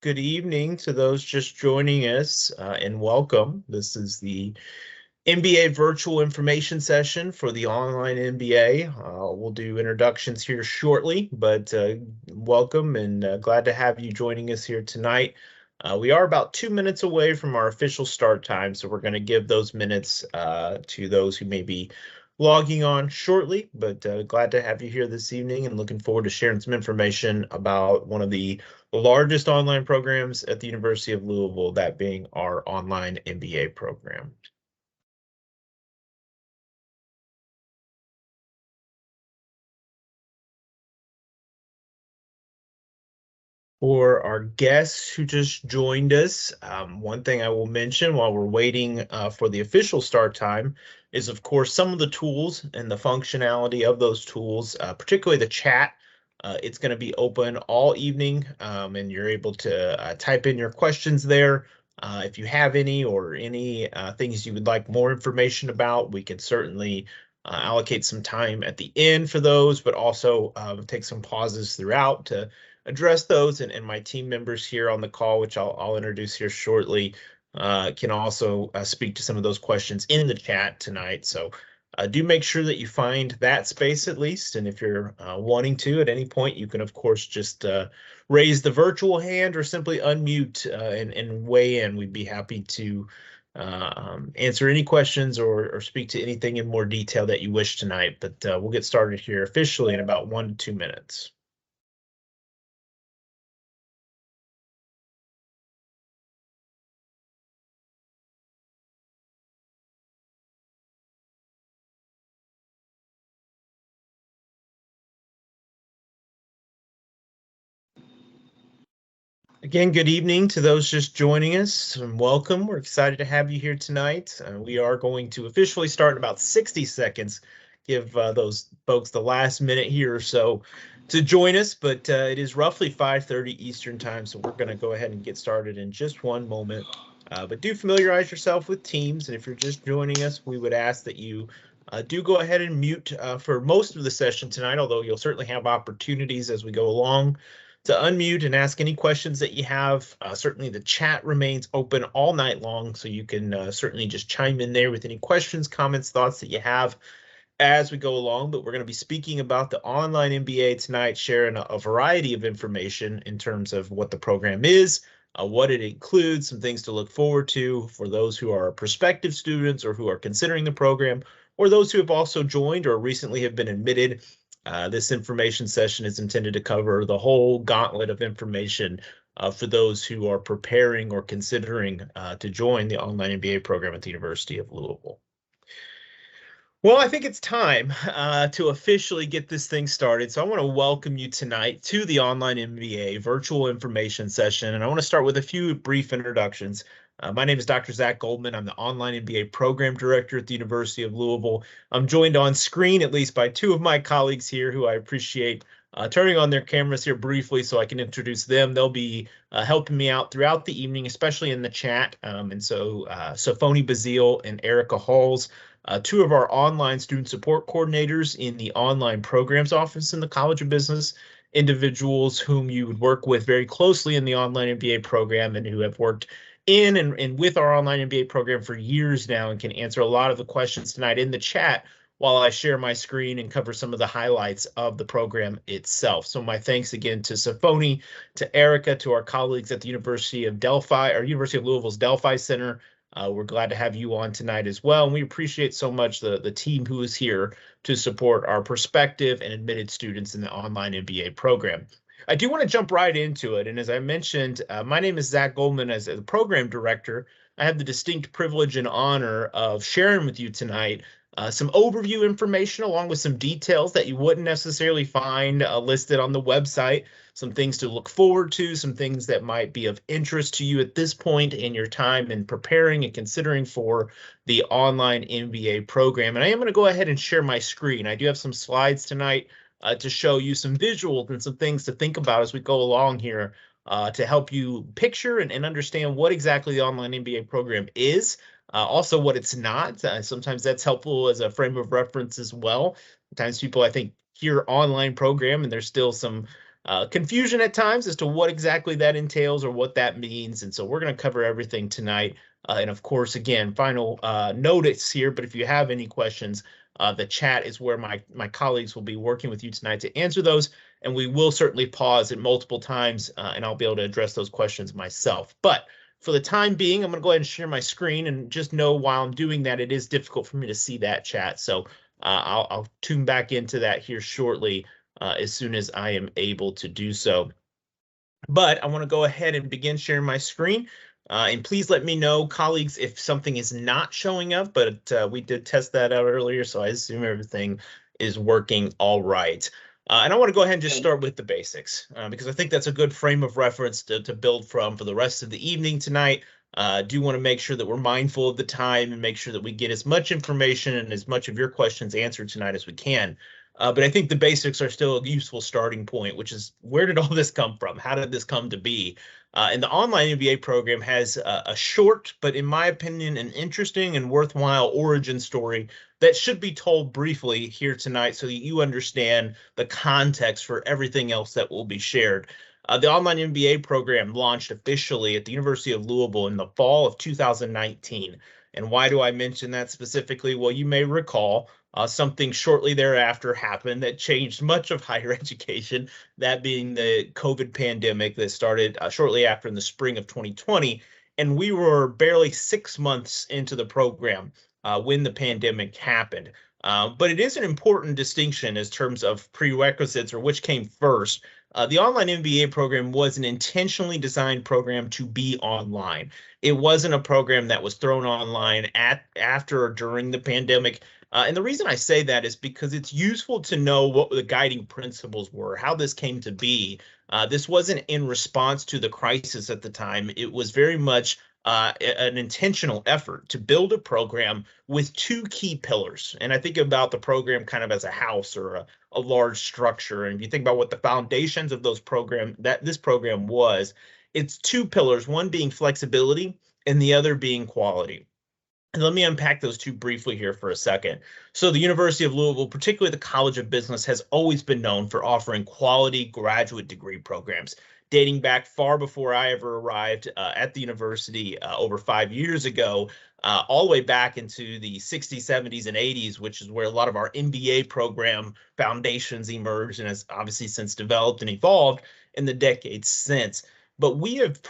Good evening to those just joining us and welcome. This is the MBA virtual information session for the online MBA. We'll do introductions here shortly, but welcome and glad to have you joining us here tonight. We are about 2 minutes away from our official start time, so we're going to give those minutes to those who may be logging on shortly, but glad to have you here this evening and looking forward to sharing some information about one of the largest online programs at the University of Louisville, that being our online MBA program. For our guests who just joined us, one thing I will mention while we're waiting for the official start time is, of course, some of the tools and the functionality of those tools, particularly the chat. It's going to be open all evening, and you're able to type in your questions there. If you have any or any things you would like more information about, we can certainly allocate some time at the end for those, but also take some pauses throughout to address those, and my team members here on the call, which I'll introduce here shortly, can also speak to some of those questions in the chat tonight. So do make sure that you find that space at least, and if you're wanting to at any point, you can of course just raise the virtual hand or simply unmute and weigh in. We'd be happy to answer any questions or speak to anything in more detail that you wish tonight, but we'll get started here officially in about 1 to 2 minutes. Again, good evening to those just joining us, and welcome. We're excited to have you here tonight. We are going to officially start in about 60 seconds. Give those folks the last minute here or so to join us, but it is roughly 5:30 Eastern time, so we're going to go ahead and get started in just one moment. But do familiarize yourself with Teams, and if you're just joining us, we would ask that you do go ahead and mute for most of the session tonight, although you'll certainly have opportunities as we go along to unmute and ask any questions that you have. Certainly the chat remains open all night long, so you can certainly just chime in there with any questions, comments, thoughts that you have as we go along. But we're going to be speaking about the online MBA tonight, sharing a variety of information in terms of what the program is, what it includes, some things to look forward to for those who are prospective students or who are considering the program, or those who have also joined or recently have been admitted. This information session is intended to cover the whole gauntlet of information for those who are preparing or considering to join the online MBA program at the University of Louisville. Well, I think it's time to officially get this thing started. So I want to welcome you tonight to the online MBA virtual information session. And I want to start with a few brief introductions. My name is Dr. Zac Goldman. I'm the online MBA program director at the University of Louisville. I'm joined on screen at least by two of my colleagues here who I appreciate turning on their cameras here briefly so I can introduce them. They'll be helping me out throughout the evening, especially in the chat. And so Sofoni Bazile and Erica Halls, two of our online student support coordinators in the online programs office in the College of Business, individuals whom you would work with very closely in the online MBA program and who have worked in and with our online MBA program for years now and can answer a lot of the questions tonight in the chat while I share my screen and cover some of the highlights of the program itself. So my thanks again to Sofoni, to Erica, to our colleagues at the University of Delphi, or University of Louisville's Delphi Center. We're glad to have you on tonight as well. And we appreciate so much the team who is here to support our prospective and admitted students in the online MBA program. I do want to jump right into it. And as I mentioned, my name is Zac Goldman. As the program director, I have the distinct privilege and honor of sharing with you tonight some overview information along with some details that you wouldn't necessarily find listed on the website, some things to look forward to, some things that might be of interest to you at this point in your time in preparing and considering for the online MBA program. And I am going to go ahead and share my screen. I do have some slides tonight to show you some visuals and some things to think about as we go along here to help you picture and understand what exactly the online MBA program is. Also what it's not. Sometimes that's helpful as a frame of reference as well. Sometimes people, I think, hear online program and there's still some confusion at times as to what exactly that entails or what that means. And so we're going to cover everything tonight. And of course, again, final notice here, but if you have any questions, the chat is where my colleagues will be working with you tonight to answer those. And we will certainly pause it multiple times, and I'll be able to address those questions myself. But for the time being, I'm going to go ahead and share my screen, and just know while I'm doing that, it is difficult for me to see that chat. So I'll tune back into that here shortly as soon as I am able to do so. But I want to go ahead and begin sharing my screen. And please let me know, colleagues, if something is not showing up, but we did test that out earlier, so I assume everything is working all right. And I want to go ahead and just start with the basics, because I think that's a good frame of reference to build from for the rest of the evening tonight. Do want to make sure that we're mindful of the time and make sure that we get as much information and as much of your questions answered tonight as we can. But I think the basics are still a useful starting point, which is, where did all this come from? How did this come to be? And the online MBA program has a short, but in my opinion, an interesting and worthwhile origin story that should be told briefly here tonight so that you understand the context for everything else that will be shared. The online MBA program launched officially at the University of Louisville in the fall of 2019. And why do I mention that specifically? Well, you may recall something shortly thereafter happened that changed much of higher education, that being the COVID pandemic that started shortly after in the spring of 2020. And we were barely 6 months into the program when the pandemic happened. But it is an important distinction in terms of prerequisites, or which came first. The online MBA program was an intentionally designed program to be online. It wasn't a program that was thrown online after or during the pandemic. And the reason I say that is because it's useful to know what the guiding principles were, how this came to be. This wasn't in response to the crisis at the time. It was very much an intentional effort to build a program with two key pillars. And I think about the program kind of as a house or a large structure. And if you think about what the foundations of this program was, it's two pillars, one being flexibility and the other being quality. And let me unpack those two briefly here for a second. So the University of Louisville, particularly the College of Business, has always been known for offering quality graduate degree programs, dating back far before I ever arrived at the university over 5 years ago, all the way back into the 60s, 70s, and 80s, which is where a lot of our MBA program foundations emerged and has obviously since developed and evolved in the decades since. But we have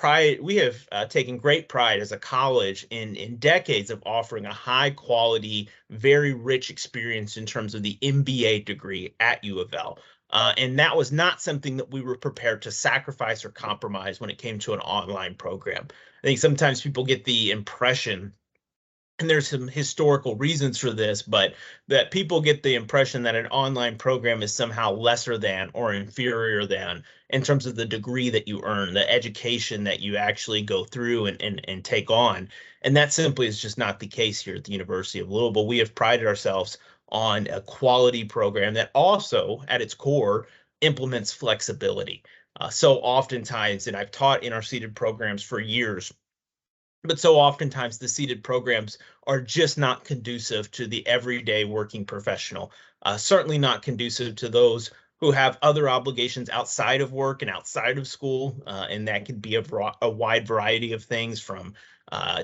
taken great pride as a college in decades of offering a high quality, very rich experience in terms of the MBA degree at UofL. And that was not something that we were prepared to sacrifice or compromise when it came to an online program. I think sometimes people get the impression, and there's some historical reasons for this, but that people get the impression that an online program is somehow lesser than or inferior than in terms of the degree that you earn, the education that you actually go through and take on. And that simply is just not the case here at the University of Louisville. We have prided ourselves on a quality program that also, at its core, implements flexibility. So oftentimes, and I've taught in our seated programs for years, but so oftentimes the seated programs are just not conducive to the everyday working professional, certainly not conducive to those who have other obligations outside of work and outside of school, and that could be a wide variety of things, from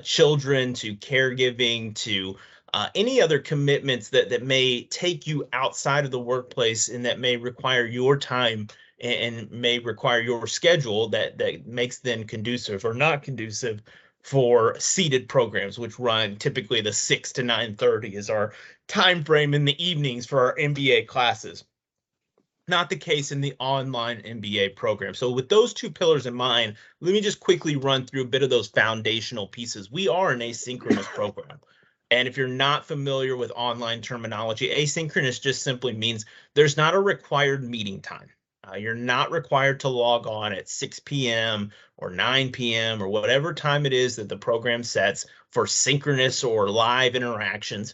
children to caregiving to any other commitments that may take you outside of the workplace and that may require your time and may require your schedule that makes them conducive or not conducive for seated programs, which run typically the 6 to 9:30 is our time frame in the evenings for our MBA classes. Not the case in the online MBA program. So with those two pillars in mind, let me just quickly run through a bit of those foundational pieces. We are an asynchronous program. And if you're not familiar with online terminology, asynchronous just simply means there's not a required meeting time. You're not required to log on at 6 p.m. or 9 p.m. or whatever time it is that the program sets for synchronous or live interactions.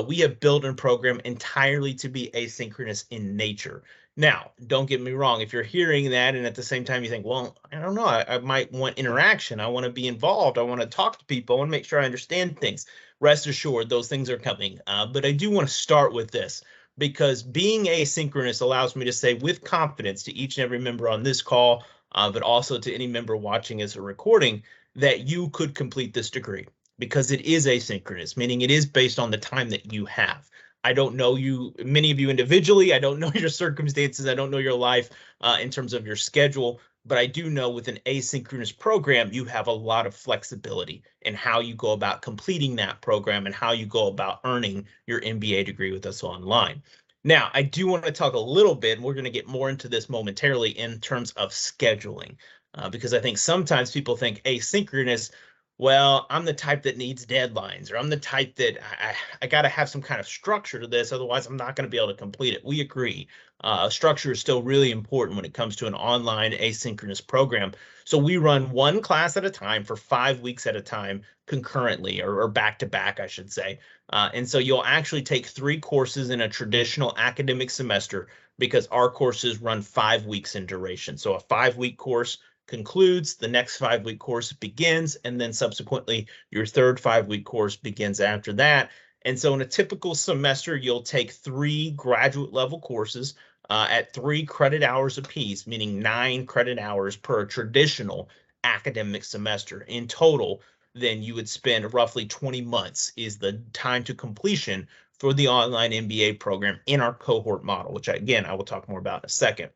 We have built a program entirely to be asynchronous in nature. Now, don't get me wrong, if you're hearing that and at the same time you think, well, I don't know, I might want interaction. I want to be involved. I want to talk to people. I want to make sure I understand things. Rest assured, those things are coming. But I do want to start with this. because being asynchronous allows me to say with confidence to each and every member on this call, but also to any member watching as a recording, that you could complete this degree because it is asynchronous, meaning it is based on the time that you have. I don't know you, many of you individually. I don't know your circumstances. I don't know your life in terms of your schedule, but I do know with an asynchronous program, you have a lot of flexibility in how you go about completing that program and how you go about earning your MBA degree with us online. Now, I do want to talk a little bit, and we're going to get more into this momentarily in terms of scheduling, because I think sometimes people think asynchronous, well, I'm the type that needs deadlines, or I'm the type that I got to have some kind of structure to this, otherwise I'm not going to be able to complete it. We agree. Structure is still really important when it comes to an online asynchronous program. So we run one class at a time for 5 weeks at a time concurrently, or back to back, I should say. And so you'll actually take 3 courses in a traditional academic semester because our courses run 5 weeks in duration. So a 5-week course concludes, the next 5-week course begins, and then subsequently your third 5-week course begins after that. And so in a typical semester, you'll take 3 graduate level courses at 3 credit hours apiece, meaning 9 credit hours per traditional academic semester. In total, then you would spend roughly 20 months is the time to completion for the online MBA program in our cohort model, which again, I will talk more about in a second.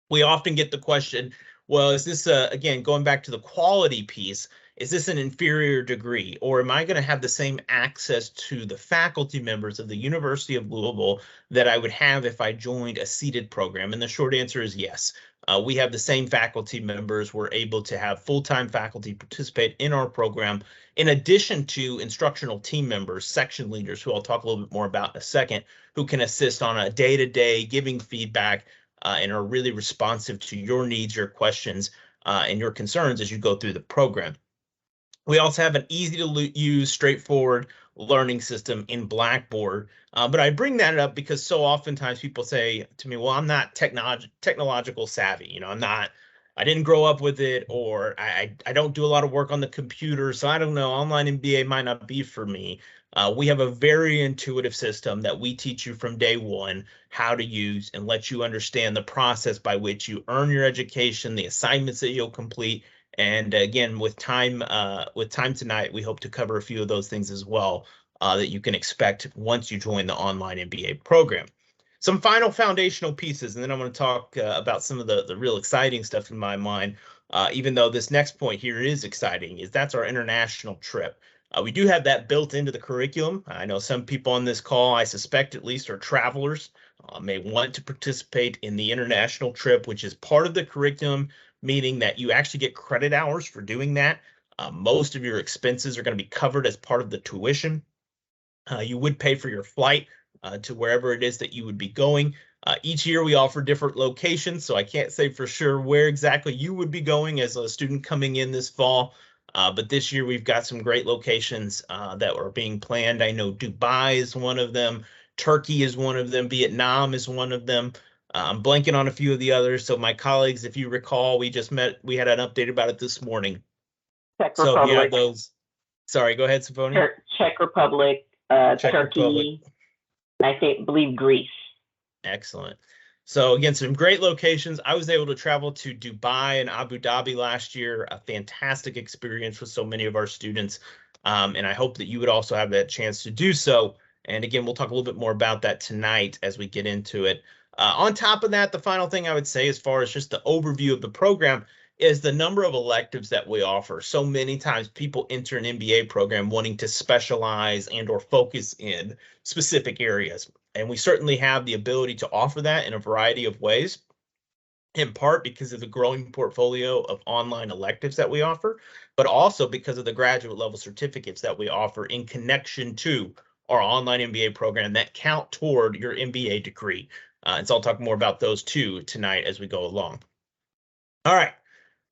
We often get the question, well, is this, again, going back to the quality piece, is this an inferior degree, or am I going to have the same access to the faculty members of the University of Louisville that I would have if I joined a seated program? And the short answer is yes. We have the same faculty members. We're able to have full-time faculty participate in our program, in addition to instructional team members, section leaders, who I'll talk a little bit more about in a second, who can assist on a day-to-day giving feedback and are really responsive to your needs, your questions, and your concerns as you go through the program. We also have an easy to use, straightforward learning system in Blackboard. But I bring that up because so oftentimes people say to me, well, I'm not technological savvy. I didn't grow up with it, or I don't do a lot of work on the computer. So I don't know, online MBA might not be for me. We have a very intuitive system that we teach you from day one how to use and let you understand the process by which you earn your education, the assignments that you'll complete. And again, with time tonight, we hope to cover a few of those things as well that you can expect once you join the online MBA program. Some final foundational pieces, and then I'm going to talk about some of the real exciting stuff in my mind, even though this next point here is exciting, is that's our international trip. We do have that built into the curriculum. I know some people on this call, I suspect at least, are travelers, may want to participate in the international trip, which is part of the curriculum, meaning that you actually get credit hours for doing that. Most of your expenses are going to be covered as part of the tuition. You would pay for your flight to wherever it is that you would be going. Each year we offer different locations, so I can't say for sure where exactly you would be going as a student coming in this fall. But this year we've got some great locations that are being planned. I know Dubai is one of them. Turkey is one of them. Vietnam is one of them. I'm blanking on a few of the others. So my colleagues, if you recall, we had an update about it this morning. Czech so Republic. If you have those, sorry, go ahead, Symphonia. Czech Republic, Czech Turkey, Republic. I believe Greece. Excellent. So again, some great locations. I was able to travel to Dubai and Abu Dhabi last year, a fantastic experience with so many of our students. And I hope that you would also have that chance to do so. And again, we'll talk a little bit more about that tonight as we get into it. On top of that, the final thing I would say as far as just the overview of the program is the number of electives that we offer. So many times people enter an MBA program wanting to specialize and or focus in specific areas. And we certainly have the ability to offer that in a variety of ways, in part because of the growing portfolio of online electives that we offer, but also because of the graduate level certificates that we offer in connection to our online MBA program that count toward your MBA degree. And so I'll talk more about those too tonight as we go along. All right,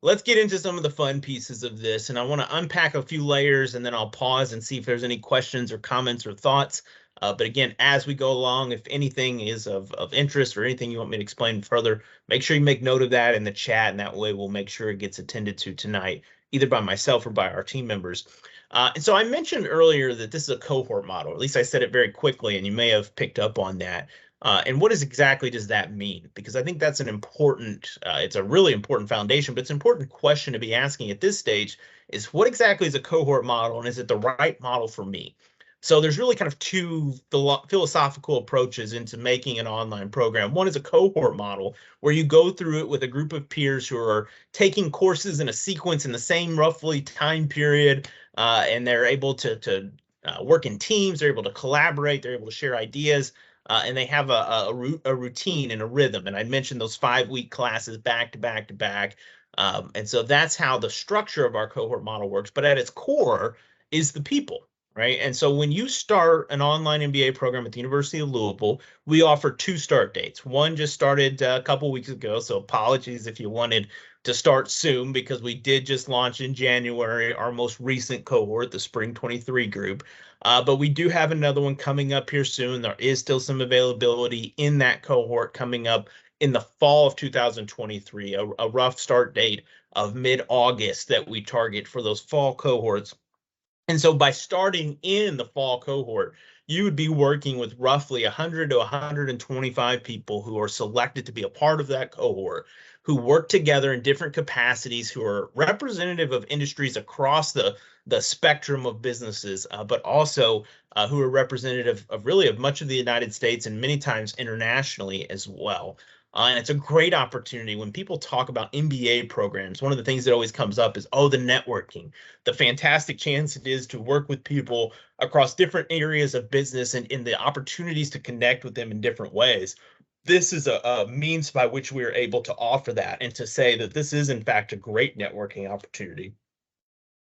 let's get into some of the fun pieces of this. And I want to unpack a few layers, and then I'll pause and see if there's any questions or comments or thoughts. But again, as we go along, if anything is of interest or anything you want me to explain further, make sure you make note of that in the chat, and that way we'll make sure it gets attended to tonight either by myself or by our team members. And so I mentioned earlier that this is a cohort model. At least I said it very quickly, and you may have picked up on that. And what exactly does that mean? Because I think that's an important, it's a really important foundation, but it's an important question to be asking at this stage is what exactly is a cohort model, and is it the right model for me? So there's really kind of two philosophical approaches into making an online program. One is a cohort model, where you go through it with a group of peers who are taking courses in a sequence in the same roughly time period, and they're able to work in teams, they're able to collaborate, they're able to share ideas, and they have a routine and a rhythm. And I mentioned those 5-week classes back to back to back. And so that's how the structure of our cohort model works. But at its core is the people, right? And so when you start an online MBA program at the University of Louisville, we offer 2 start dates. One just started a couple weeks ago, so apologies if you wanted to start soon, because we did just launch in January our most recent cohort, the Spring 23 group. But we do have another one coming up here soon. There is still some availability in that cohort coming up in the fall of 2023, a rough start date of mid-August that we target for those fall cohorts. And so by starting in the fall cohort, you would be working with roughly 100 to 125 people who are selected to be a part of that cohort, who work together in different capacities, who are representative of industries across the spectrum of businesses, but also who are representative of really of much of the United States and many times internationally as well. And it's a great opportunity. When people talk about MBA programs, one of the things that always comes up is, oh, the networking, the fantastic chance it is to work with people across different areas of business, and in the opportunities to connect with them in different ways. This is a means by which we are able to offer that, and to say that this is in fact a great networking opportunity,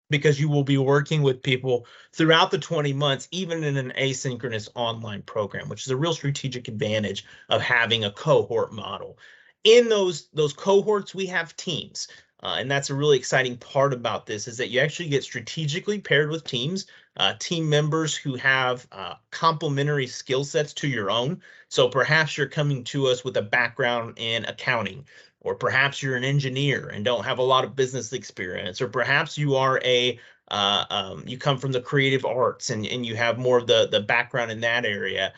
because you will be working with people throughout the 20 months, even in an asynchronous online program, which is a real strategic advantage of having a cohort model. In those cohorts, we have teams. And that's a really exciting part about this, is that you actually get strategically paired with teams, team members who have complementary skill sets to your own. So perhaps you're coming to us with a background in accounting, or perhaps you're an engineer and don't have a lot of business experience, or perhaps you are you come from the creative arts and you have more of the background in that area.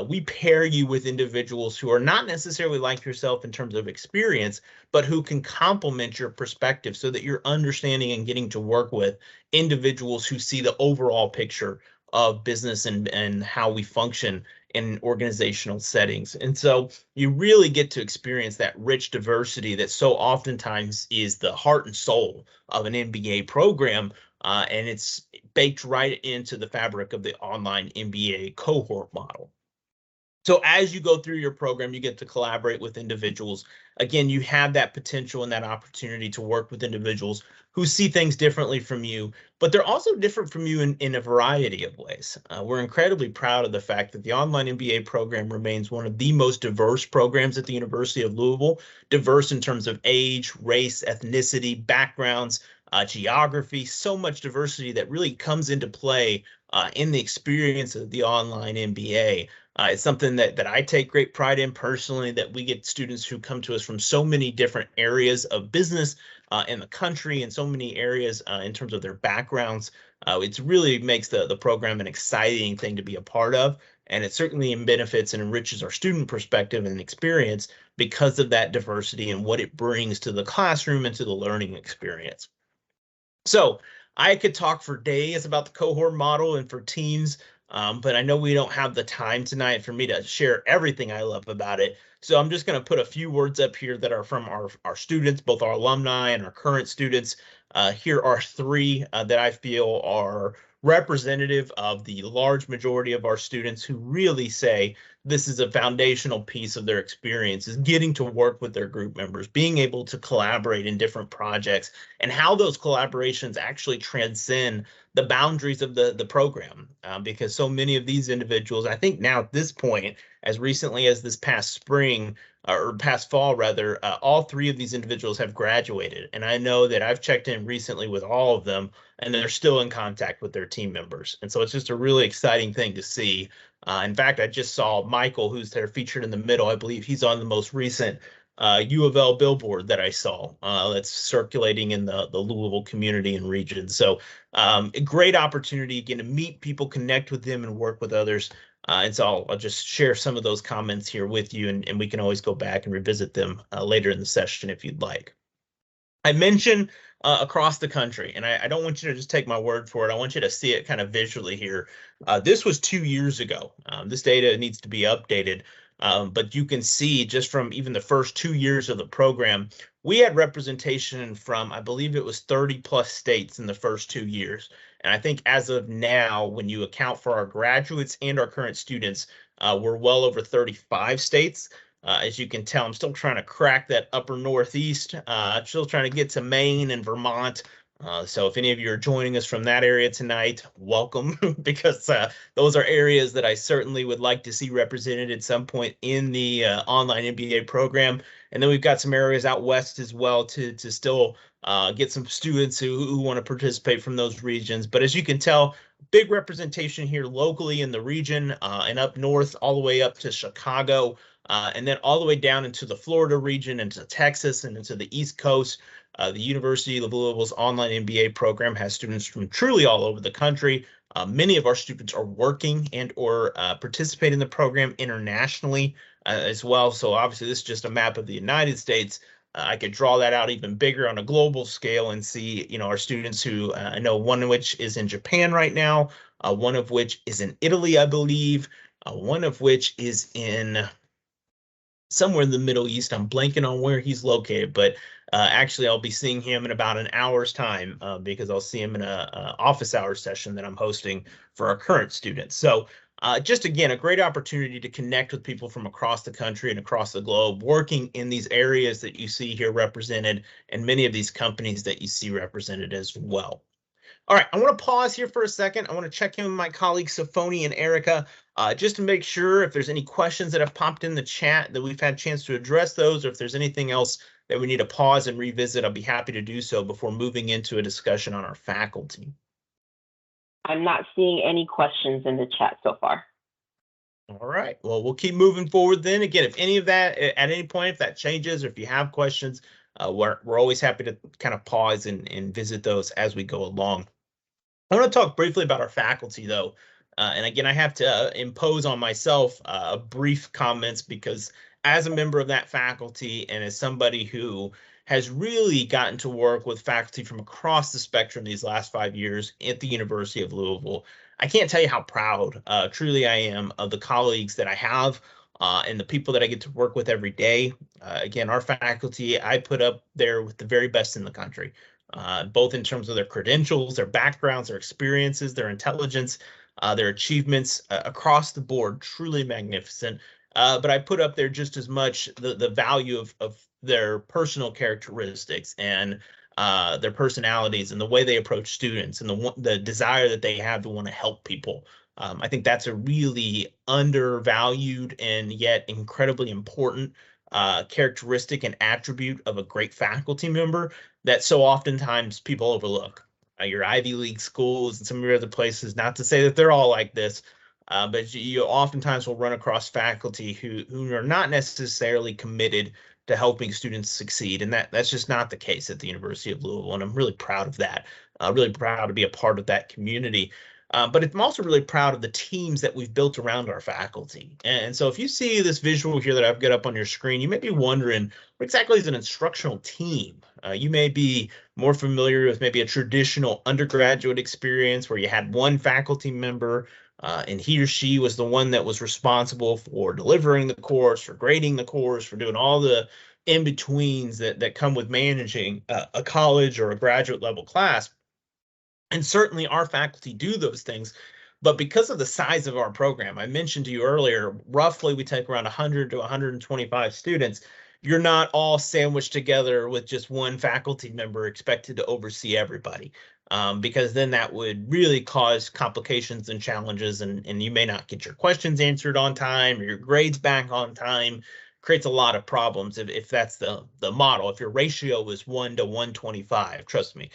We pair you with individuals who are not necessarily like yourself in terms of experience, but who can complement your perspective, so that you're understanding and getting to work with individuals who see the overall picture of business and how we function in organizational settings. And so you really get to experience that rich diversity that so oftentimes is the heart and soul of an MBA program. And it's baked right into the fabric of the online MBA cohort model. So as you go through your program, you get to collaborate with individuals. Again, you have that potential and that opportunity to work with individuals who see things differently from you, but they're also different from you in a variety of ways. We're incredibly proud of the fact that the online MBA program remains one of the most diverse programs at the University of Louisville, diverse in terms of age, race, ethnicity, backgrounds, geography, so much diversity that really comes into play in the experience of the online MBA. It's something that I take great pride in personally, that we get students who come to us from so many different areas of business in the country, and so many areas in terms of their backgrounds. It really makes the program an exciting thing to be a part of, and it certainly benefits and enriches our student perspective and experience because of that diversity and what it brings to the classroom and to the learning experience. So I could talk for days about the cohort model and for teams, but I know we don't have the time tonight for me to share everything I love about it. So I'm just going to put a few words up here that are from our students, both our alumni and our current students. Here are 3 that I feel are representative of the large majority of our students who really say this is a foundational piece of their experience, is getting to work with their group members, being able to collaborate in different projects, and how those collaborations actually transcend the boundaries of the program. Because so many of these individuals, I think now at this point, as recently as this past spring, or past fall rather, all 3 of these individuals have graduated. And I know that I've checked in recently with all of them, and they're still in contact with their team members. And so it's just a really exciting thing to see. In fact, I just saw Michael, who's there featured in the middle. I believe he's on the most recent UofL billboard that I saw that's circulating in the Louisville community and region. So a great opportunity again to meet people, connect with them, and work with others. And so I'll just share some of those comments here with you, and we can always go back and revisit them later in the session if you'd like. I mentioned across the country, and I don't want you to just take my word for it. I want you to see it kind of visually here. This was 2 years ago. This data needs to be updated, but you can see just from even the first 2 years of the program, we had representation from, I believe it was 30 plus states in the first 2 years. And I think as of now, when you account for our graduates and our current students, we're well over 35 states. As you can tell, I'm still trying to crack that upper Northeast. Still trying to get to Maine and Vermont. So if any of you are joining us from that area tonight, welcome, because those are areas that I certainly would like to see represented at some point in the online MBA program. And then we've got some areas out west as well to still get some students who want to participate from those regions. But as you can tell, big representation here locally in the region and up north all the way up to Chicago. And then all the way down into the Florida region, into Texas, and into the East Coast. The University of Louisville's online MBA program has students from truly all over the country. Many of our students are working and or participate in the program internationally as well. So obviously this is just a map of the United States. I could draw that out even bigger on a global scale and see, our students who I know one of which is in Japan right now, one of which is in Italy, I believe, one of which is in somewhere in the Middle East. I'm blanking on where he's located, but actually I'll be seeing him in about an hour's time because I'll see him in a office hour session that I'm hosting for our current students. So just again, a great opportunity to connect with people from across the country and across the globe, working in these areas that you see here represented, and many of these companies that you see represented as well. All right, I want to pause here for a second. I want to check in with my colleagues, Safoni and Erica, just to make sure if there's any questions that have popped in the chat that we've had a chance to address those, or if there's anything else that we need to pause and revisit, I'll be happy to do so before moving into a discussion on our faculty. I'm not seeing any questions in the chat so far. All right, well, we'll keep moving forward then. Again, if any of that, at any point, if that changes, or if you have questions, we're always happy to kind of pause and visit those as we go along. I want to talk briefly about our faculty, though. And again, I have to impose on myself brief comments because as a member of that faculty and as somebody who has really gotten to work with faculty from across the spectrum these last 5 years at the University of Louisville, I can't tell you how proud truly I am of the colleagues that I have and the people that I get to work with every day. Again, our faculty, I put up there with the very best in the country. Both in terms of their credentials, their backgrounds, their experiences, their intelligence, their achievements across the board, truly magnificent. But I put up there just as much the value of their personal characteristics and their personalities and the way they approach students and the desire that they have to want to help people. I think that's a really undervalued and yet incredibly important characteristic and attribute of a great faculty member that so oftentimes people overlook. Your Ivy League schools and some of your other places, not to say that they're all like this, but you oftentimes will run across faculty who are not necessarily committed to helping students succeed. And that's just not the case at the University of Louisville. And I'm really proud of that. Really proud to be a part of that community. But I'm also really proud of the teams that we've built around our faculty. And so if you see this visual here that I've got up on your screen, you may be wondering, what exactly is an instructional team? You may be more familiar with maybe a traditional undergraduate experience where you had one faculty member and he or she was the one that was responsible for delivering the course, for grading the course, for doing all the in-betweens that come with managing a college or a graduate level class. And certainly our faculty do those things. But because of the size of our program, I mentioned to you earlier, roughly we take around 100 to 125 students. You're not all sandwiched together with just one faculty member expected to oversee everybody, because then that would really cause complications and challenges, and you may not get your questions answered on time or your grades back on time. creates a lot of problems if that's the model, if your ratio is 1 to 125, trust me.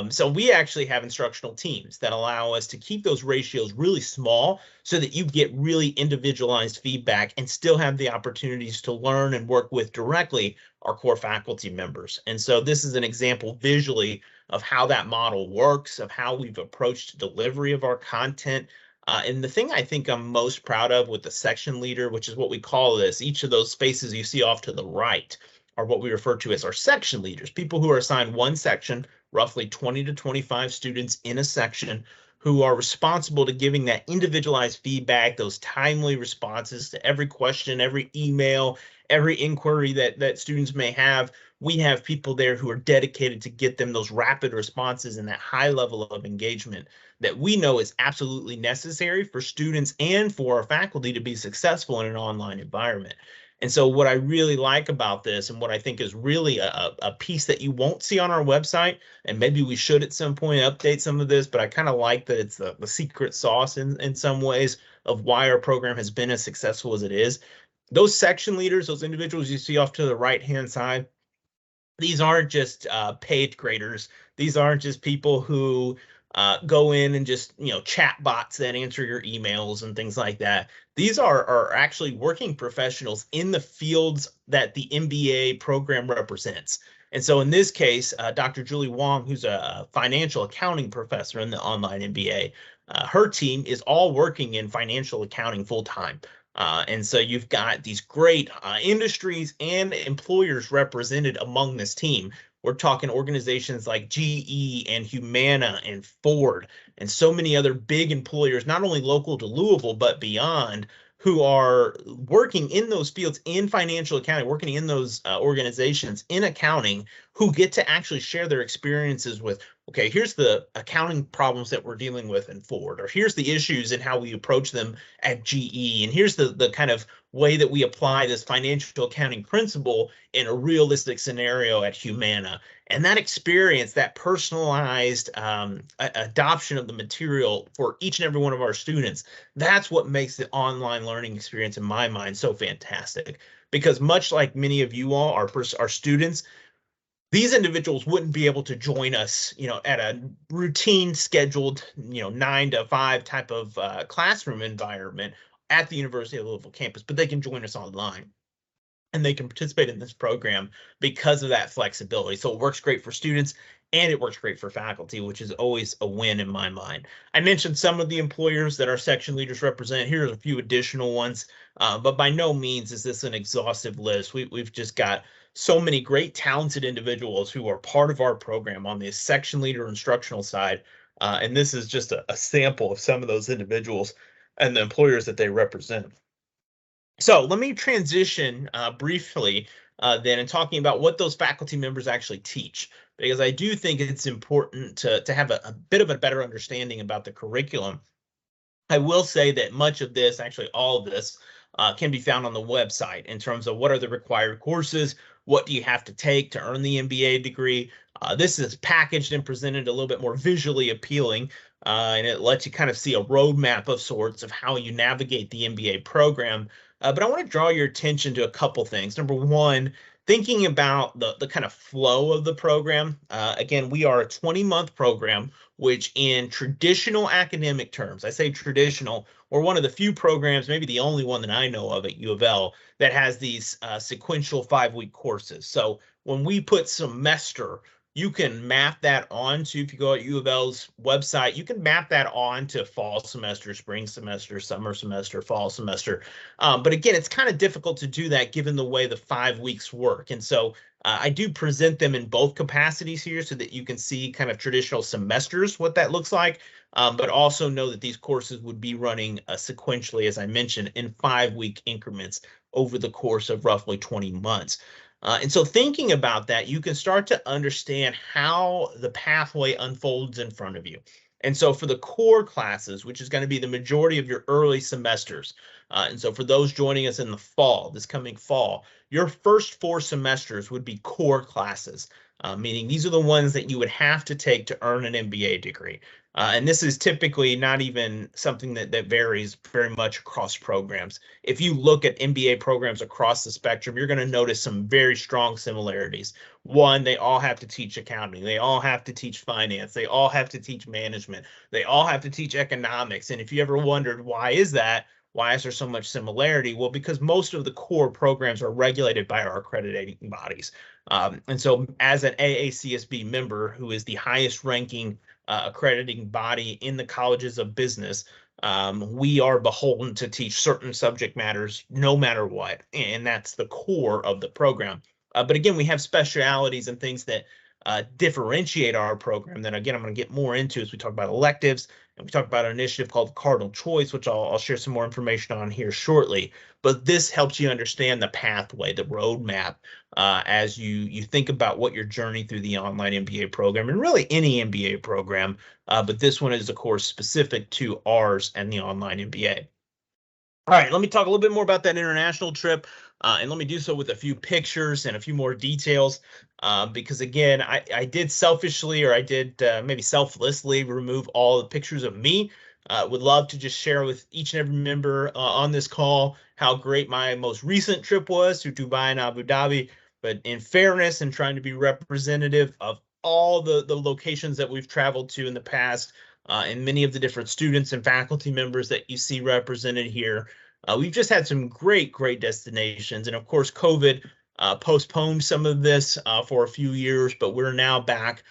So we actually have instructional teams that allow us to keep those ratios really small so that you get really individualized feedback and still have the opportunities to learn and work with directly our core faculty members. And so this is an example visually of how that model works, of how we've approached delivery of our content. And the thing I think I'm most proud of with the section leader, which is what we call this, each of those spaces you see off to the right are what we refer to as our section leaders, people who are assigned one section, roughly 20 to 25 students in a section, who are responsible to giving that individualized feedback, those timely responses to every question, every email, every inquiry that students may have. We have people there who are dedicated to get them those rapid responses and that high level of engagement that we know is absolutely necessary for students and for our faculty to be successful in an online environment. And so what I really like about this, and what I think is really a piece that you won't see on our website, and maybe we should at some point update some of this, but I kind of like that it's the secret sauce in some ways of why our program has been as successful as it is. Those section leaders, those individuals you see off to the right-hand side, these aren't just paid graders. These aren't just people who go in and just, chat bots that answer your emails and things like that. These are actually working professionals in the fields that the MBA program represents. And so in this case, Dr. Julie Wong, who's a financial accounting professor in the online MBA, her team is all working in financial accounting full time. And so you've got these great industries and employers represented among this team. We're talking organizations like GE and Humana and Ford and so many other big employers, not only local to Louisville, but beyond, who are working in those fields in financial accounting, working in those organizations in accounting, who get to actually share their experiences with, okay, here's the accounting problems that we're dealing with in Ford, or here's the issues and how we approach them at GE, and here's the kind of way that we apply this financial accounting principle in a realistic scenario at Humana. And that experience, that personalized adoption of the material for each and every one of our students, that's what makes the online learning experience, in my mind, so fantastic. Because much like many of you all, our students, these individuals wouldn't be able to join us, at a routine scheduled, 9 to 5 type of classroom environment at the University of Louisville campus, but they can join us online and they can participate in this program because of that flexibility. So it works great for students and it works great for faculty, which is always a win in my mind. I mentioned some of the employers that our section leaders represent. Here's a few additional ones, but by no means is this an exhaustive list. We've just got so many great talented individuals who are part of our program on the section leader instructional side. And this is just a sample of some of those individuals and the employers that they represent. So let me transition briefly then in talking about what those faculty members actually teach, because I do think it's important to have a bit of a better understanding about the curriculum. I will say that much of this, actually all of this, can be found on the website in terms of what are the required courses, what do you have to take to earn the MBA degree. This is packaged and presented a little bit more visually appealing, and it lets you kind of see a roadmap of sorts of how you navigate the MBA program. But I want to draw your attention to a couple things. Number one, thinking about the kind of flow of the program. Again, we are a 20-month program, which in traditional academic terms, I say traditional, we're one of the few programs, maybe the only one that I know of at UofL, that has these sequential 5-week courses. So when we put semester, you can map that onto, if you go at UofL's website, you can map that on to fall semester, spring semester, summer semester, fall semester. But again, it's kind of difficult to do that given the way the 5 weeks work. And so I do present them in both capacities here so that you can see kind of traditional semesters, what that looks like, but also know that these courses would be running sequentially, as I mentioned, in 5-week increments over the course of roughly 20 months. And so thinking about that, you can start to understand how the pathway unfolds in front of you. And so for the core classes, which is going to be the majority of your early semesters, And so for those joining us in the fall, this coming fall, your first 4 semesters would be core classes, meaning these are the ones that you would have to take to earn an MBA degree. And this is typically not even something that varies very much across programs. If you look at MBA programs across the spectrum, you're going to notice some very strong similarities. One, they all have to teach accounting. They all have to teach finance. They all have to teach management. They all have to teach economics. And if you ever wondered why is that, why is there so much similarity? Well, because most of the core programs are regulated by our accrediting bodies. And so as an AACSB member, who is the highest ranking accrediting body in the colleges of business, we are beholden to teach certain subject matters no matter what. And that's the core of the program. But again, we have specialities and things that differentiate our program that, again, I'm going to get more into as we talk about electives. And we talk about an initiative called Cardinal Choice, which I'll share some more information on here shortly. But this helps you understand the pathway, the roadmap, as you think about what your journey through the online MBA program, and really any MBA program, but this one is, of course, specific to ours and the online MBA. All right, let me talk a little bit more about that international trip, and let me do so with a few pictures and a few more details, because again, I did selfishly, or I did maybe selflessly remove all the pictures of me. Would love to just share with each and every member on this call how great my most recent trip was to Dubai and Abu Dhabi. But in fairness and trying to be representative of all the locations that we've traveled to in the past, and many of the different students and faculty members that you see represented here. We've just had some great destinations. And of course, COVID postponed some of this for a few years, but we're now back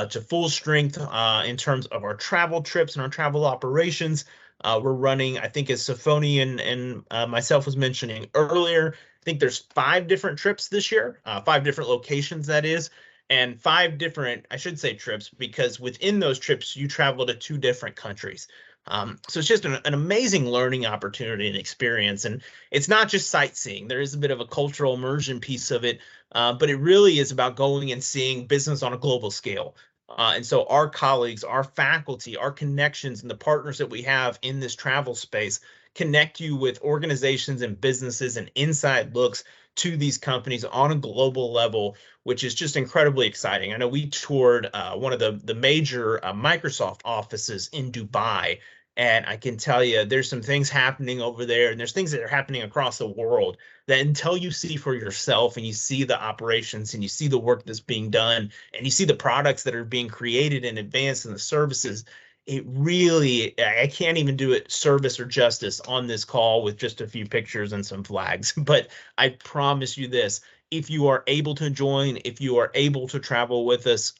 to full strength in terms of our travel trips and our travel operations. We're running, I think, as Safoni and myself was mentioning earlier, I think there's 5 different trips this year, 5 different locations, that is, and 5 different, I should say, trips, because within those trips, you travel to 2 different countries. So it's just an amazing learning opportunity and experience. And it's not just sightseeing. There is a bit of a cultural immersion piece of it, but it really is about going and seeing business on a global scale. And so our colleagues, our faculty, our connections, and the partners that we have in this travel space connect you with organizations and businesses and inside looks to these companies on a global level, which is just incredibly exciting. I know we toured one of the major Microsoft offices in Dubai, and I can tell you there's some things happening over there, and there's things that are happening across the world that, until you see for yourself and you see the operations and you see the work that's being done and you see the products that are being created and advanced and the services, it really, I can't even do it service or justice on this call with just a few pictures and some flags. But I promise you this, if you are able to join, if you are able to travel with us,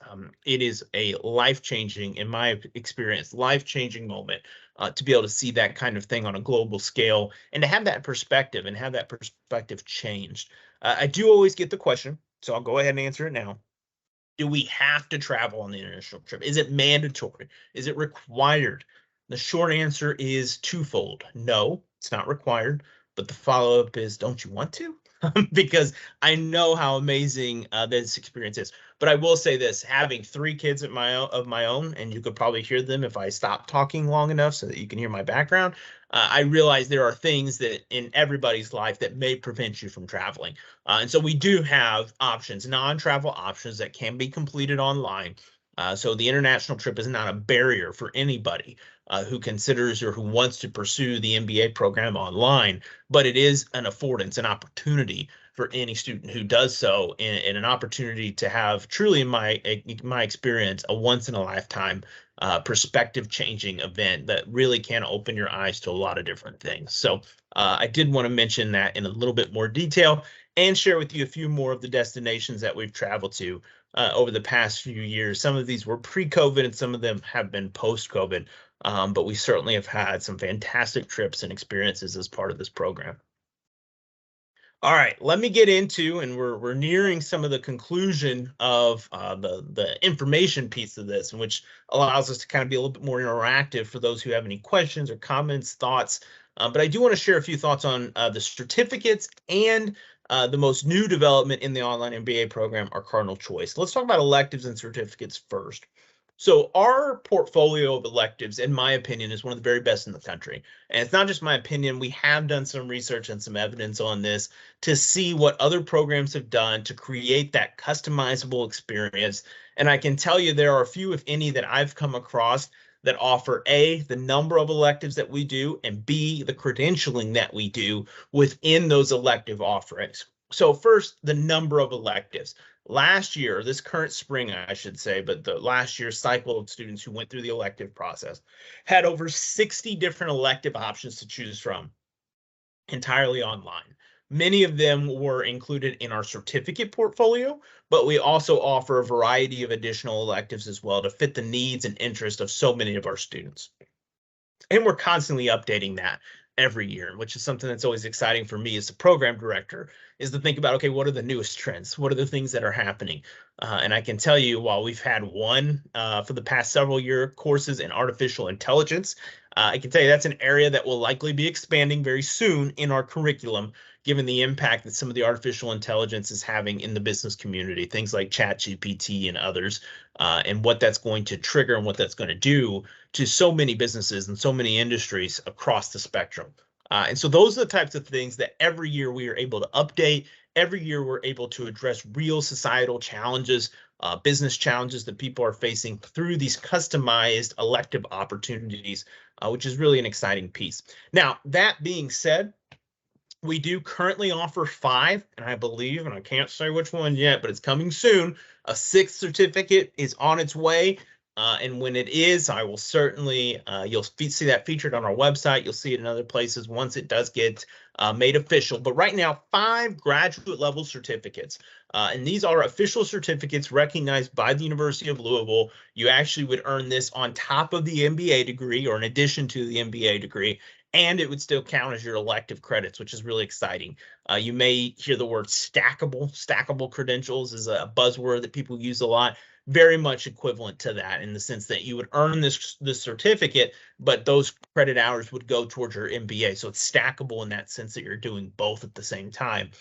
it is a life-changing, in my experience, life-changing moment to be able to see that kind of thing on a global scale and to have that perspective and have that perspective changed. I do always get the question, so I'll go ahead and answer it now. Do we have to travel on the international trip? Is it mandatory? Is it required? The short answer is twofold. No, it's not required. But the follow-up is, don't you want to? Because I know how amazing this experience is. But I will say this, having 3 kids of my own, and you could probably hear them if I stop talking long enough so that you can hear my background, I realize there are things that in everybody's life that may prevent you from traveling. And so we do have options, non-travel options that can be completed online. So the international trip is not a barrier for anybody who considers or who wants to pursue the MBA program online, but it is an affordance, an opportunity for any student who does so, and an opportunity to have truly, in my experience, a once in a lifetime perspective changing event that really can open your eyes to a lot of different things. So I did want to mention that in a little bit more detail and share with you a few more of the destinations that we've traveled to over the past few years. Some of these were pre-COVID and some of them have been post-COVID, but we certainly have had some fantastic trips and experiences as part of this program. All right, let me get into, and we're nearing some of the conclusion of the information piece of this, which allows us to kind of be a little bit more interactive for those who have any questions or comments, thoughts. But I do want to share a few thoughts on the certificates and the most new development in the online MBA program, our Cardinal Choice. Let's talk about electives and certificates first. So our portfolio of electives, in my opinion, is one of the very best in the country. And it's not just my opinion. We have done some research and some evidence on this to see what other programs have done to create that customizable experience. And I can tell you there are a few, if any, that I've come across that offer A, the number of electives that we do, and B, the credentialing that we do within those elective offerings. So first, the number of electives. Last year, this current spring, I should say, but the last year's cycle of students who went through the elective process had over 60 different elective options to choose from, entirely online. Many of them were included in our certificate portfolio, but we also offer a variety of additional electives as well to fit the needs and interests of so many of our students. And we're constantly updating that every year, which is something that's always exciting for me as a program director, is to think about, okay, what are the newest trends? What are the things that are happening? And I can tell you, while we've had one for the past several year courses in artificial intelligence, I can tell you that's an area that will likely be expanding very soon in our curriculum, given the impact that some of the artificial intelligence is having in the business community, things like ChatGPT and others, and what that's going to trigger and what that's going to do to so many businesses and so many industries across the spectrum. And so those are the types of things that every year we are able to update. Every year we're able to address real societal challenges, business challenges that people are facing through these customized elective opportunities, which is really an exciting piece. Now, that being said, we do currently offer 5, and I believe, and I can't say which one yet, but it's coming soon. A 6th certificate is on its way. And when it is, I will certainly, you'll see that featured on our website. You'll see it in other places once it does get made official. But right now, 5 graduate level certificates. And these are official certificates recognized by the University of Louisville. You actually would earn this on top of the MBA degree or in addition to the MBA degree. And it would still count as your elective credits, which is really exciting. You may hear the word stackable. Stackable credentials is a buzzword that people use a lot. Very much equivalent to that in the sense that you would earn this certificate, but those credit hours would go towards your MBA. So it's stackable in that sense that you're doing both at the same time.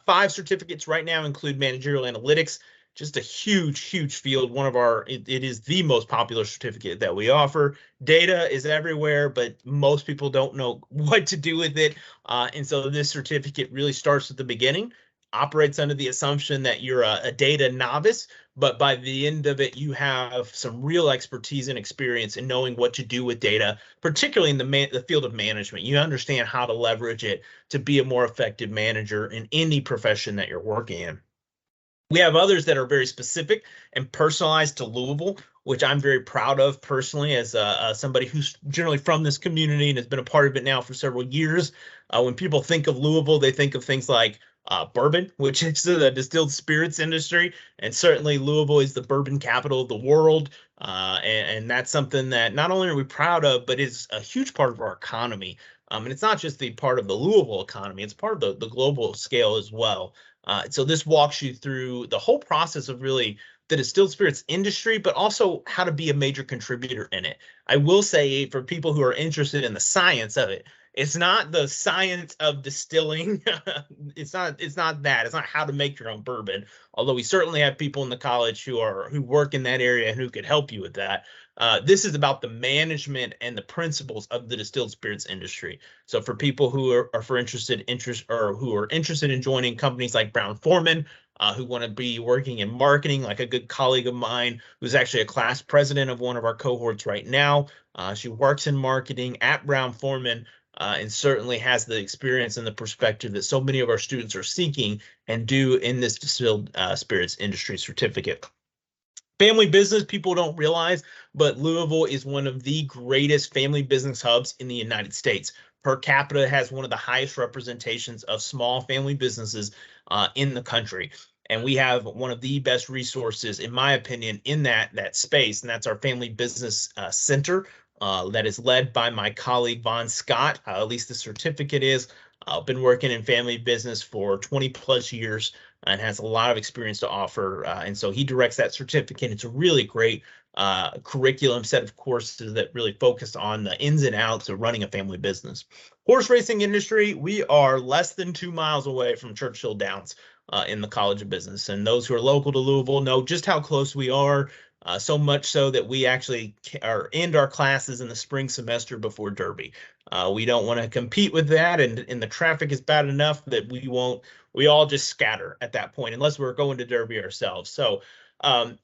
5 certificates right now include managerial analytics, just a huge field. One of our, it is the most popular certificate that we offer. Data is everywhere, but most people don't know what to do with it. And so this certificate really starts at the beginning, operates under the assumption that you're a data novice, but by the end of it, you have some real expertise and experience in knowing what to do with data, particularly in the field of management. You understand how to leverage it to be a more effective manager in any profession that you're working in. We have others that are very specific and personalized to Louisville, which I'm very proud of personally as somebody who's generally from this community and has been a part of it now for several years. When people think of Louisville, they think of things like bourbon, which is the distilled spirits industry. And certainly Louisville is the bourbon capital of the world. And that's something that not only are we proud of, but is a huge part of our economy. And it's not just the part of the Louisville economy, it's part of the global scale as well. So this walks you through the whole process of really the distilled spirits industry, but also how to be a major contributor in it. I will say for people who are interested in the science of it, it's not the science of distilling. It's not that. It's not how to make your own bourbon. Although we certainly have people in the college who work in that area and who could help you with that. This is about the management and the principles of the distilled spirits industry. So for people who are interested in joining companies like Brown-Forman, who want to be working in marketing, like a good colleague of mine who's actually a class president of one of our cohorts right now. She works in marketing at Brown-Forman. And certainly has the experience and the perspective that so many of our students are seeking and do in this distilled spirits industry certificate. Family business, people don't realize, but Louisville is one of the greatest family business hubs in the United States. Per capita has one of the highest representations of small family businesses in the country. And we have one of the best resources, in my opinion, in that space, and that's our Family Business Center. That is led by my colleague Vaughn Scott. At least the certificate is. Been working in family business for 20 plus years and has a lot of experience to offer. And so he directs that certificate. It's a really great curriculum set of courses that really focus on the ins and outs of running a family business. Horse racing industry, we are less than 2 miles away from Churchill Downs in the College of Business. And those who are local to Louisville know just how close we are. So much so that we actually end our classes in the spring semester before Derby. We don't want to compete with that, and the traffic is bad enough that we all just scatter at that point unless we're going to Derby ourselves. So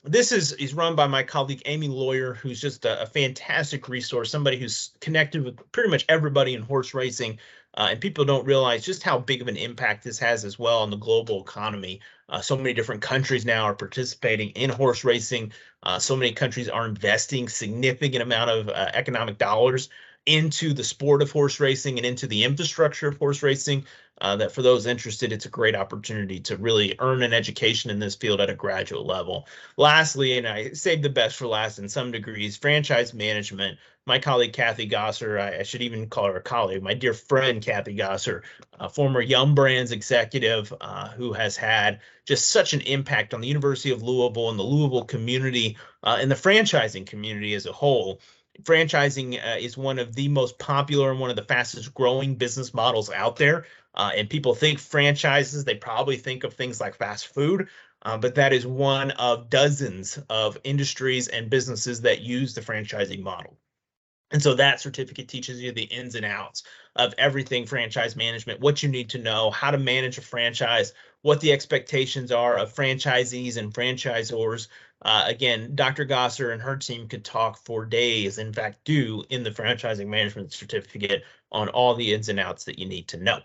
this is run by my colleague Amy Lawyer, who's just a fantastic resource, somebody who's connected with pretty much everybody in horse racing. And people don't realize just how big of an impact this has as well on the global economy. So many different countries now are participating in horse racing. So many countries are investing significant amount of economic dollars into the sport of horse racing and into the infrastructure of horse racing. That for those interested, it's a great opportunity to really earn an education in this field at a graduate level. Lastly, and I saved the best for last in some degrees, franchise management. My colleague Kathy Gosser, I should even call her a colleague, my dear friend Kathy Gosser, former Yum Brands executive who has had just such an impact on the University of Louisville and the Louisville community and the franchising community as a whole. Franchising is one of the most popular and one of the fastest growing business models out there. And people think franchises, they probably think of things like fast food, but that is one of dozens of industries and businesses that use the franchising model. And so that certificate teaches you the ins and outs of everything franchise management, what you need to know, how to manage a franchise, what the expectations are of franchisees and franchisors. Again, Dr. Gosser and her team could talk for days, in fact, do in the franchising management certificate on all the ins and outs that you need to know.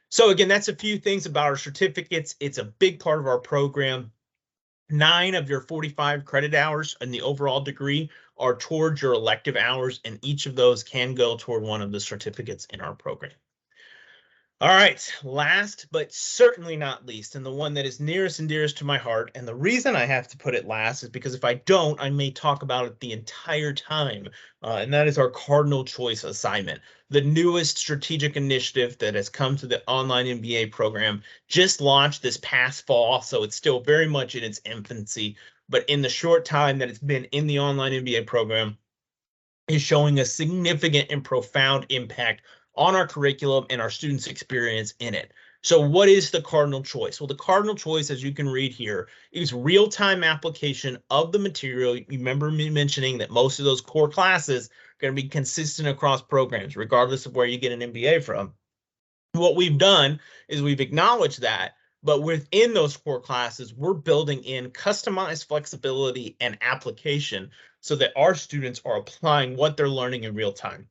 So again, that's a few things about our certificates. It's a big part of our program. 9 of your 45 credit hours in the overall degree are towards your elective hours, and each of those can go toward one of the certificates in our program. All right, last but certainly not least, and the one that is nearest and dearest to my heart, and the reason I have to put it last is because if I don't, I may talk about it the entire time, and that is our Cardinal Choice assignment, the newest strategic initiative that has come to the online MBA program, just launched this past fall, so it's still very much in its infancy, but in the short time that it's been in the online MBA program, is showing a significant and profound impact on our curriculum and our students' experience in it. So what is the Cardinal Choice? Well, the Cardinal Choice, as you can read here, is real-time application of the material. You remember me mentioning that most of those core classes are going to be consistent across programs, regardless of where you get an MBA from. What we've done is we've acknowledged that, but within those core classes, we're building in customized flexibility and application so that our students are applying what they're learning in real time.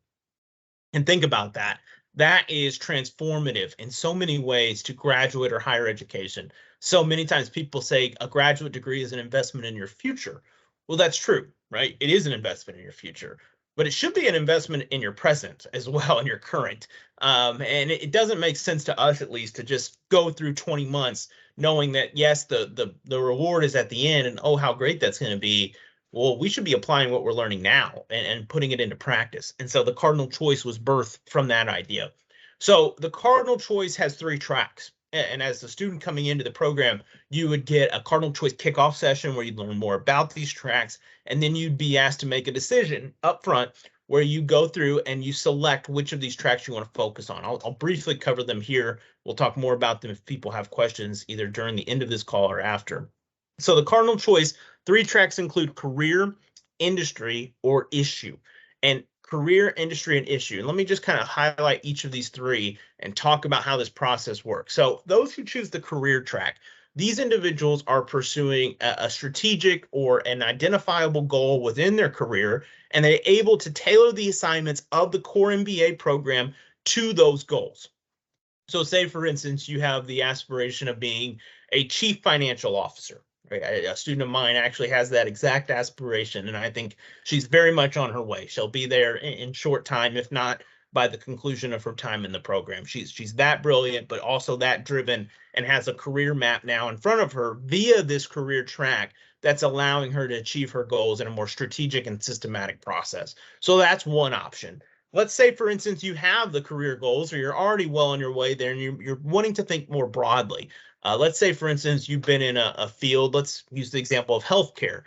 And think about that. That is transformative in so many ways to graduate or higher education. So many times people say a graduate degree is an investment in your future. Well, that's true, right? It is an investment in your future, but it should be an investment in your present as well, in your current. And it doesn't make sense to us, at least, to just go through 20 months knowing that, yes, the reward is at the end and oh, how great that's going to be. Well, we should be applying what we're learning now and putting it into practice. And so the Cardinal Choice was birthed from that idea. So the Cardinal Choice has 3 tracks. And as a student coming into the program, you would get a Cardinal Choice kickoff session where you'd learn more about these tracks. And then you'd be asked to make a decision up front where you go through and you select which of these tracks you want to focus on. I'll briefly cover them here. We'll talk more about them if people have questions either during the end of this call or after. So the Cardinal Choice 3 tracks include career, industry, or issue. And career, industry, and issue. And let me just kind of highlight each of these 3 and talk about how this process works. So those who choose the career track, these individuals are pursuing a strategic or an identifiable goal within their career, and they're able to tailor the assignments of the core MBA program to those goals. So say, for instance, you have the aspiration of being a chief financial officer. Right? A student of mine actually has that exact aspiration, and I think she's very much on her way. She'll be there in short time, if not by the conclusion of her time in the program. She's that brilliant, but also that driven, and has a career map now in front of her via this career track that's allowing her to achieve her goals in a more strategic and systematic process. So that's one option. Let's say, for instance, you have the career goals, or you're already well on your way there, and you're wanting to think more broadly. Let's say, for instance, you've been in a field. Let's use the example of healthcare.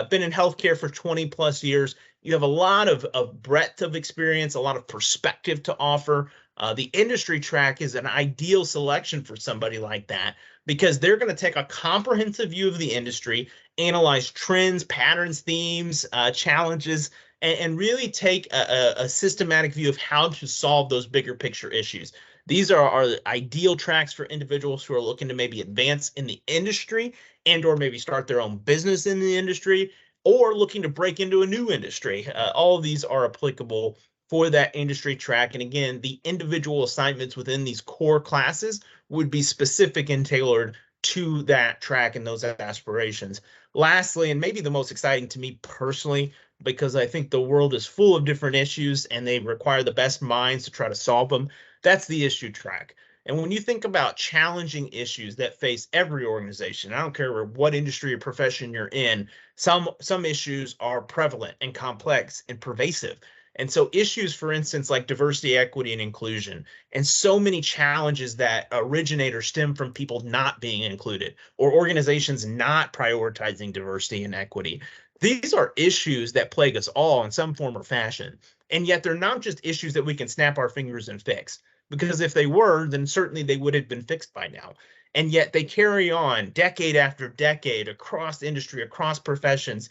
Been in healthcare for 20 plus years. You have a lot of breadth of experience, a lot of perspective to offer. The industry track is an ideal selection for somebody like that because they're going to take a comprehensive view of the industry, analyze trends, patterns, themes, challenges, and really take a systematic view of how to solve those bigger picture issues. These are ideal tracks for individuals who are looking to maybe advance in the industry and or maybe start their own business in the industry or looking to break into a new industry. All of these are applicable for that industry track. And again, the individual assignments within these core classes would be specific and tailored to that track and those aspirations. Lastly, and maybe the most exciting to me personally, because I think the world is full of different issues and they require the best minds to try to solve them, that's the issue track. And when you think about challenging issues that face every organization, I don't care what industry or profession you're in, some issues are prevalent and complex and pervasive. And so issues, for instance, like diversity, equity, and inclusion, and so many challenges that originate or stem from people not being included or organizations not prioritizing diversity and equity. These are issues that plague us all in some form or fashion. And yet they're not just issues that we can snap our fingers and fix. Because if they were, then certainly they would have been fixed by now. And yet they carry on decade after decade across industry, across professions.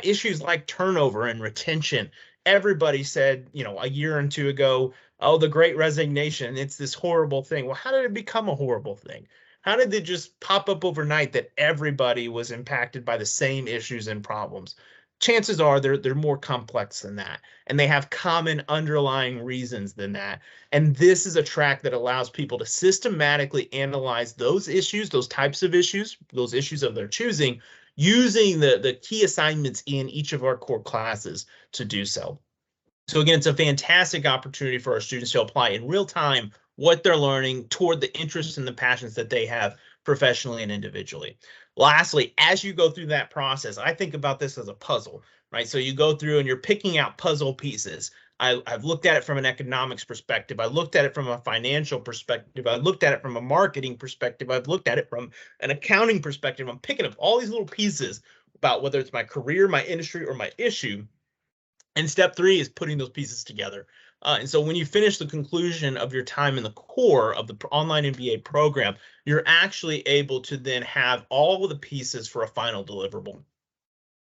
Issues like turnover and retention. Everybody said, a year or two ago, oh, the great resignation, it's this horrible thing. Well, how did it become a horrible thing? How did it just pop up overnight that everybody was impacted by the same issues and problems? Chances are they're more complex than that, and they have common underlying reasons than that. And this is a track that allows people to systematically analyze those issues, those types of issues, those issues of their choosing, using the key assignments in each of our core classes to do so. So again, it's a fantastic opportunity for our students to apply in real time what they're learning toward the interests and the passions that they have professionally and individually. Lastly, as you go through that process, I think about this as a puzzle, right? So you go through and you're picking out puzzle pieces. I've looked at it from an economics perspective. I looked at it from a financial perspective. I looked at it from a marketing perspective. I've looked at it from an accounting perspective. I'm picking up all these little pieces about whether it's my career, my industry, or my issue. And step three is putting those pieces together. And so when you finish the conclusion of your time in the core of the online MBA program, you're actually able to then have all of the pieces for a final deliverable.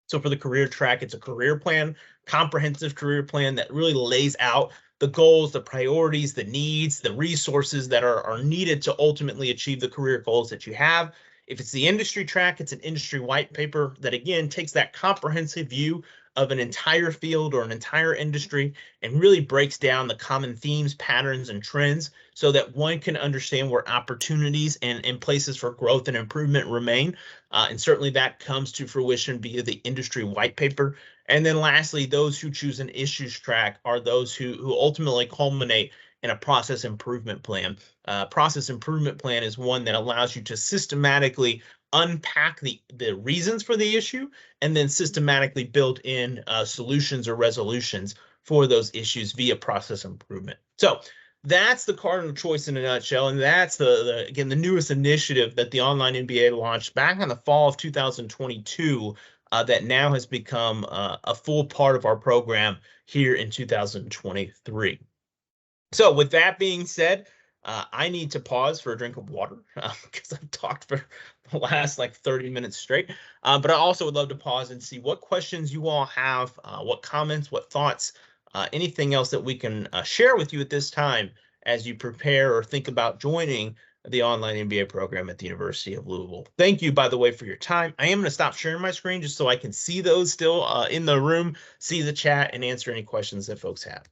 So for the career track, it's a career plan, comprehensive career plan that really lays out the goals, the priorities, the needs, the resources that are needed to ultimately achieve the career goals that you have. If it's the industry track, it's an industry white paper that, again, takes that comprehensive view of an entire field or an entire industry and really breaks down the common themes, patterns, and trends so that one can understand where opportunities and places for growth and improvement remain. And certainly that comes to fruition via the industry white paper. And then lastly, those who choose an issues track are those who ultimately culminate in a process improvement plan. Process improvement plan is one that allows you to systematically unpack the reasons for the issue and then systematically build in solutions or resolutions for those issues via process improvement. So that's the cardinal choice in a nutshell, and that's again the newest initiative that the online MBA launched back in the fall of 2022 that now has become a full part of our program here in 2023. So with that being said, I need to pause for a drink of water because I've talked for the last like 30 minutes straight. But I also would love to pause and see what questions you all have, what comments, what thoughts, anything else that we can share with you at this time as you prepare or think about joining the online MBA program at the University of Louisville. Thank you, by the way, for your time. I am going to stop sharing my screen just so I can see those still in the room, see the chat, and answer any questions that folks have.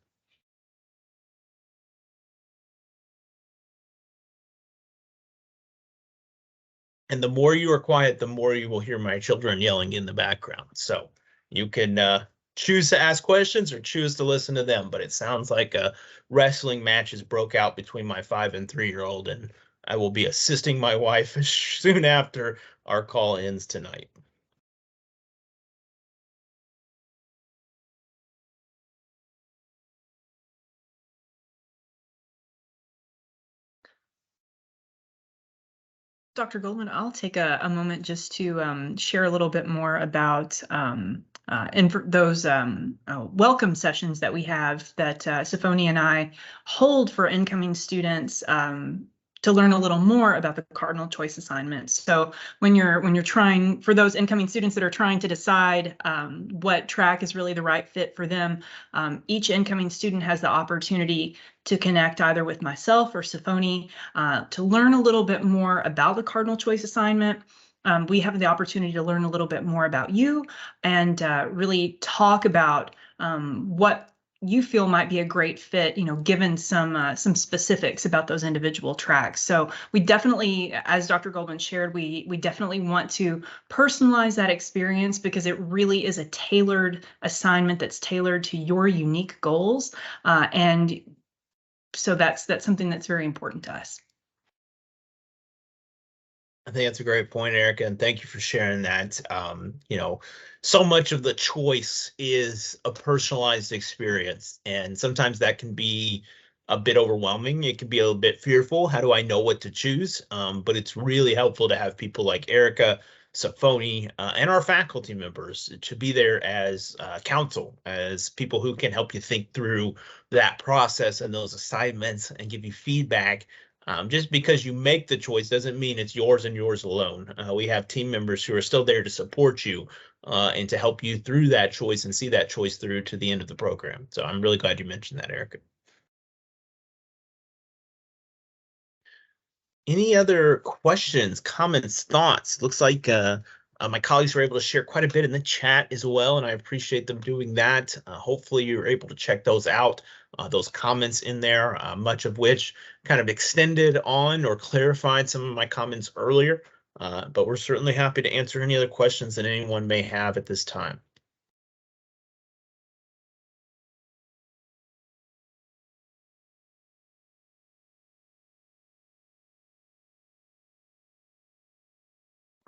And the more you are quiet, the more you will hear my children yelling in the background. So you can choose to ask questions or choose to listen to them. But it sounds like a wrestling matches broke out between my 5 and 3-year-old, and I will be assisting my wife soon after our call ends tonight. Dr. Goldman, I'll take a moment just to share a little bit more about those welcome sessions that we have that Sifoni and I hold for incoming students to learn a little more about the Cardinal Choice assignments. So when you're trying, for those incoming students that are trying to decide what track is really the right fit for them, each incoming student has the opportunity to connect either with myself or Sifoni to learn a little bit more about the Cardinal Choice assignment. We have the opportunity to learn a little bit more about you and really talk about what you feel might be a great fit, given some specifics about those individual tracks. So we definitely, as Dr. Goldman shared, we definitely want to personalize that experience because it really is a tailored assignment that's tailored to your unique goals. And so that's something that's very important to us. I think that's a great point, Erica, and thank you for sharing that. So much of the choice is a personalized experience, and sometimes that can be a bit overwhelming. It can be a little bit fearful. How do I know what to choose? But it's really helpful to have people like Erica, Sifoni, and our faculty members to be there as counsel, as people who can help you think through that process and those assignments and give you feedback. Just because you make the choice doesn't mean it's yours and yours alone. We have team members who are still there to support you and to help you through that choice and see that choice through to the end of the program. So I'm really glad you mentioned that, Erica. Any other questions, comments, thoughts? Looks like my colleagues were able to share quite a bit in the chat as well, and I appreciate them doing that. Hopefully you're able to check those out, those comments in there, much of which kind of extended on or clarified some of my comments earlier, but we're certainly happy to answer any other questions that anyone may have at this time.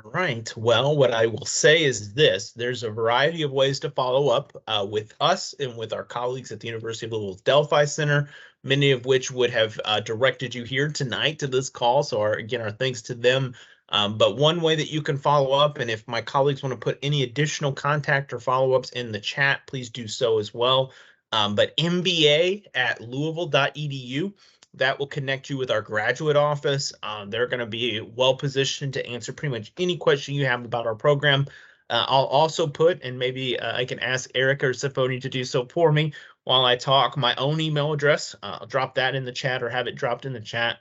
All right. Well, what I will say is this. There's a variety of ways to follow up with us and with our colleagues at the University of Louisville's Delphi Center, many of which would have directed you here tonight to this call. So again, our thanks to them. But one way that you can follow up, and if my colleagues want to put any additional contact or follow-ups in the chat, please do so as well. But mba@louisville.edu. That will connect you with our graduate office. They're going to be well positioned to answer pretty much any question you have about our program. I'll also put, and maybe I can ask Erica or Sifoni to do so for me while I talk, my own email address. I'll drop that in the chat or have it dropped in the chat.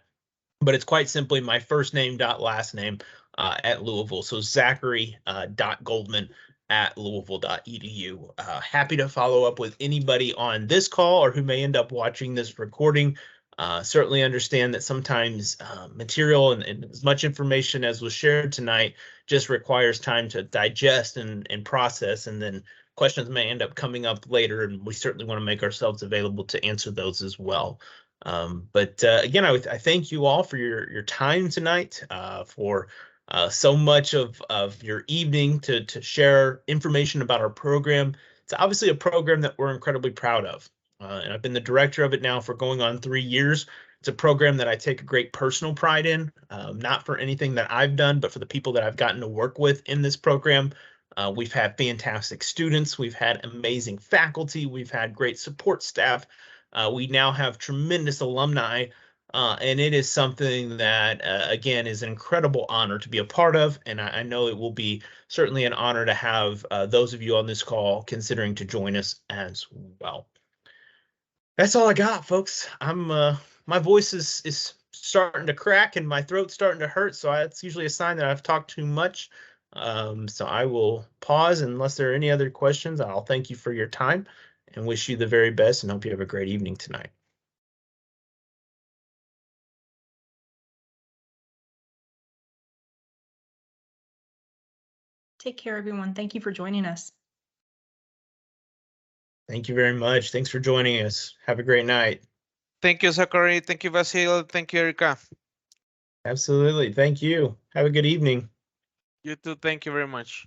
But it's quite simply my first name dot last name at Louisville. So Zachary.Goldman@louisville.edu. Happy to follow up with anybody on this call or who may end up watching this recording. Certainly understand that sometimes material and as much information as was shared tonight just requires time to digest and process, and then questions may end up coming up later, and we certainly want to make ourselves available to answer those as well. But again, I thank you all for your time tonight, for so much of your evening to share information about our program. It's obviously a program that we're incredibly proud of. And I've been the director of it now for going on 3 years. It's a program that I take a great personal pride in, not for anything that I've done, but for the people that I've gotten to work with in this program. We've had fantastic students. We've had amazing faculty. We've had great support staff. We now have tremendous alumni, and it is something that, again, is an incredible honor to be a part of. And I know it will be certainly an honor to have those of you on this call considering to join us as well. That's all I got, folks. My voice is starting to crack and my throat's starting to hurt, so it's usually a sign that I've talked too much. So I will pause unless there are any other questions. I'll thank you for your time and wish you the very best and hope you have a great evening tonight. Take care, everyone. Thank you for joining us. Thank you very much. Thanks for joining us. Have a great night. Thank you, Zachary. Thank you, Vasil. Thank you, Erica. Absolutely. Thank you. Have a good evening. You too. Thank you very much.